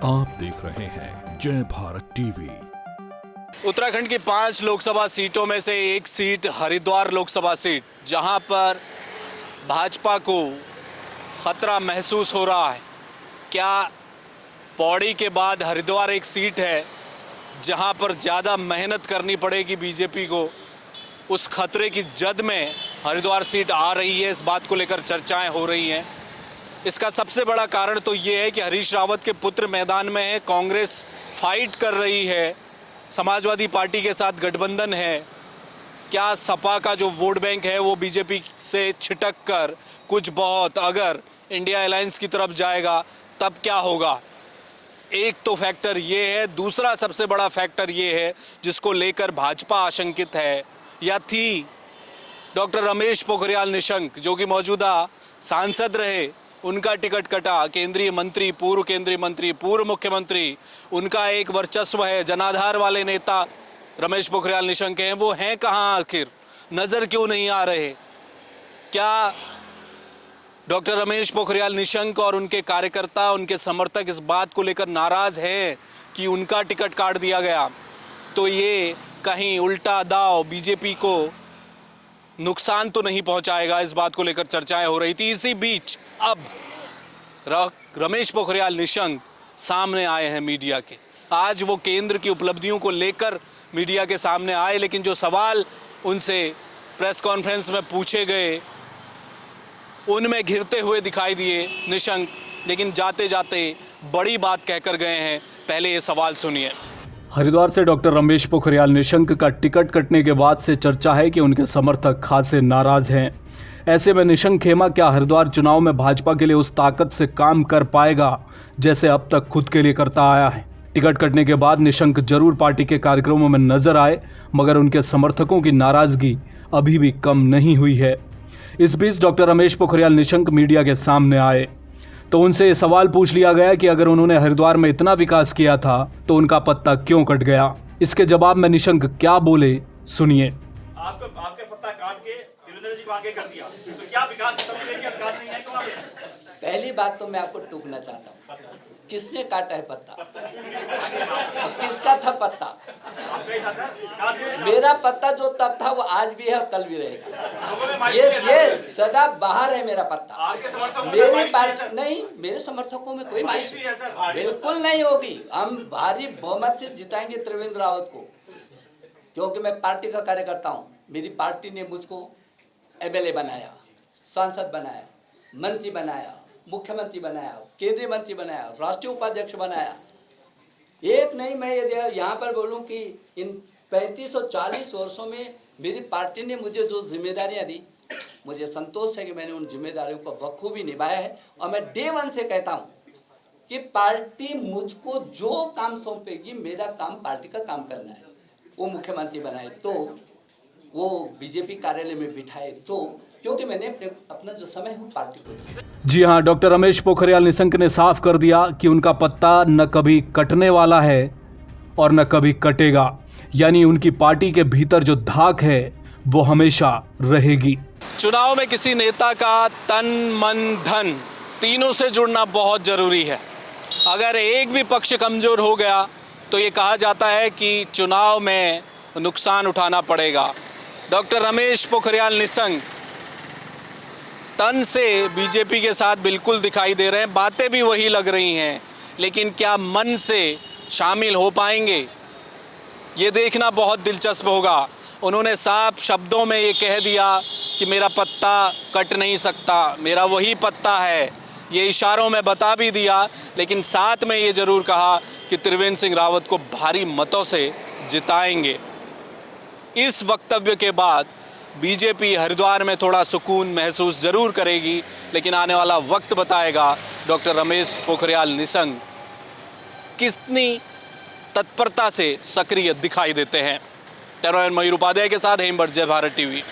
आप देख रहे हैं जय भारत टीवी। उत्तराखंड की 5 लोकसभा सीटों में से एक सीट हरिद्वार लोकसभा सीट, जहां पर भाजपा को खतरा महसूस हो रहा है। क्या पौड़ी के बाद हरिद्वार एक सीट है जहां पर ज़्यादा मेहनत करनी पड़ेगी बीजेपी को? उस खतरे की जद में हरिद्वार सीट आ रही है, इस बात को लेकर चर्चाएं हो रही हैं। इसका सबसे बड़ा कारण तो ये है कि हरीश रावत के पुत्र मैदान में है, कांग्रेस फाइट कर रही है, समाजवादी पार्टी के साथ गठबंधन है। क्या सपा का जो वोट बैंक है वो बीजेपी से छिटक कर कुछ बहुत अगर इंडिया अलायंस की तरफ जाएगा तब क्या होगा? एक तो फैक्टर ये है। दूसरा सबसे बड़ा फैक्टर ये है जिसको लेकर भाजपा आशंकित है या थी। डॉक्टर रमेश पोखरियाल निशंक, जो कि मौजूदा सांसद रहे, उनका टिकट कटा। केंद्रीय मंत्री, पूर्व मुख्यमंत्री, उनका एक वर्चस्व है। जनाधार वाले नेता रमेश पोखरियाल निशंक हैं। वो हैं कहाँ आखिर? नज़र क्यों नहीं आ रहे? क्या डॉक्टर रमेश पोखरियाल निशंक और उनके कार्यकर्ता, उनके समर्थक इस बात को लेकर नाराज़ हैं कि उनका टिकट काट दिया गया? तो ये कहीं उल्टा दाव बीजेपी को नुकसान तो नहीं पहुंचाएगा, इस बात को लेकर चर्चाएं हो रही थी। इसी बीच अब रमेश पोखरियाल निशंक सामने आए हैं मीडिया के। आज वो केंद्र की उपलब्धियों को लेकर मीडिया के सामने आए, लेकिन जो सवाल उनसे प्रेस कॉन्फ्रेंस में पूछे गए उनमें घिरते हुए दिखाई दिए निशंक, लेकिन जाते जाते बड़ी बात कहकर गए हैं। पहले ये सवाल सुनिए। हरिद्वार से डॉक्टर रमेश पोखरियाल निशंक का टिकट कटने के बाद से चर्चा है कि उनके समर्थक खासे नाराज हैं। ऐसे में निशंक खेमा क्या हरिद्वार चुनाव में भाजपा के लिए उस ताकत से काम कर पाएगा जैसे अब तक खुद के लिए करता आया है? टिकट कटने के बाद निशंक जरूर पार्टी के कार्यक्रमों में नजर आए, मगर उनके समर्थकों की नाराजगी अभी भी कम नहीं हुई है। इस बीच डॉक्टर रमेश पोखरियाल निशंक मीडिया के सामने आए तो उनसे ये सवाल पूछ लिया गया कि अगर उन्होंने हरिद्वार में इतना विकास किया था तो उनका पत्ता क्यों कट गया। इसके जवाब में निशंक क्या बोले, सुनिए। आपके पत्ता काट के देवेंद्र जी को आगे कर दिया, तो क्या विकास खत्म हो गया? विकास नहीं है क्यों? पहली बात तो मैं आपको टोकना चाहता हूँ, किसने काटा है पत्ता? किसका था पत्ता? मेरा पत्ता जो तब था वो आज भी है और कल भी रहेगा। ये सदा बाहर है मेरा पत्ता। मेरी पार्टी नहीं, मेरे समर्थकों में कोई बिल्कुल नहीं होगी। हम भारी बहुमत से जिताएंगे त्रिवेंद्र रावत को, क्योंकि मैं पार्टी का कार्यकर्ता हूँ। मेरी पार्टी ने मुझको एमएलए बनाया, सांसद बनाया, मंत्री बनाया, मुख्यमंत्री बनाया, केंद्रीय मंत्री बनाया, राष्ट्रीय उपाध्यक्ष बनाया। एक नहीं, मैं ये यहाँ पर बोलूँ कि इन 35 और 40 वर्षों में मेरी पार्टी ने मुझे जो जिम्मेदारियाँ दी, मुझे संतोष है कि मैंने उन जिम्मेदारियों को बखूबी निभाया है। और मैं डे वन से कहता हूँ कि पार्टी मुझको जो काम सौंपेगी, मेरा काम पार्टी का काम करना है। वो मुख्यमंत्री बनाए तो, वो बीजेपी कार्यालय में बिठाए तो, क्योंकि मैंने अपना जो समय है पार्टी को दिया। जी हाँ, डॉक्टर रमेश पोखरियाल निशंक ने साफ कर दिया कि उनका पत्ता न कभी कटने वाला है और न कभी कटेगा। यानी उनकी पार्टी के भीतर जो धाक है वो हमेशा रहेगी। चुनाव में किसी नेता का तन, मन, धन तीनों से जुड़ना बहुत जरूरी है। अगर एक भी पक्ष कमजोर हो गया तो ये कहा जाता है कि चुनाव में नुकसान उठाना पड़ेगा। डॉक्टर रमेश पोखरियाल निशंक तन से बीजेपी के साथ बिल्कुल दिखाई दे रहे हैं, बातें भी वही लग रही हैं, लेकिन क्या मन से शामिल हो पाएंगे, ये देखना बहुत दिलचस्प होगा। उन्होंने साफ शब्दों में ये कह दिया कि मेरा पत्ता कट नहीं सकता, मेरा वही पत्ता है, ये इशारों में बता भी दिया, लेकिन साथ में ये ज़रूर कहा कि त्रिवेंद्र सिंह रावत को भारी मतों से जिताएंगे। इस वक्तव्य के बाद बीजेपी हरिद्वार में थोड़ा सुकून महसूस ज़रूर करेगी, लेकिन आने वाला वक्त बताएगा डॉक्टर रमेश पोखरियाल निशंक कितनी तत्परता से सक्रिय दिखाई देते हैं। कैमरामैन मयूर उपाध्याय के साथ हेमबट, जय भारत टीवी।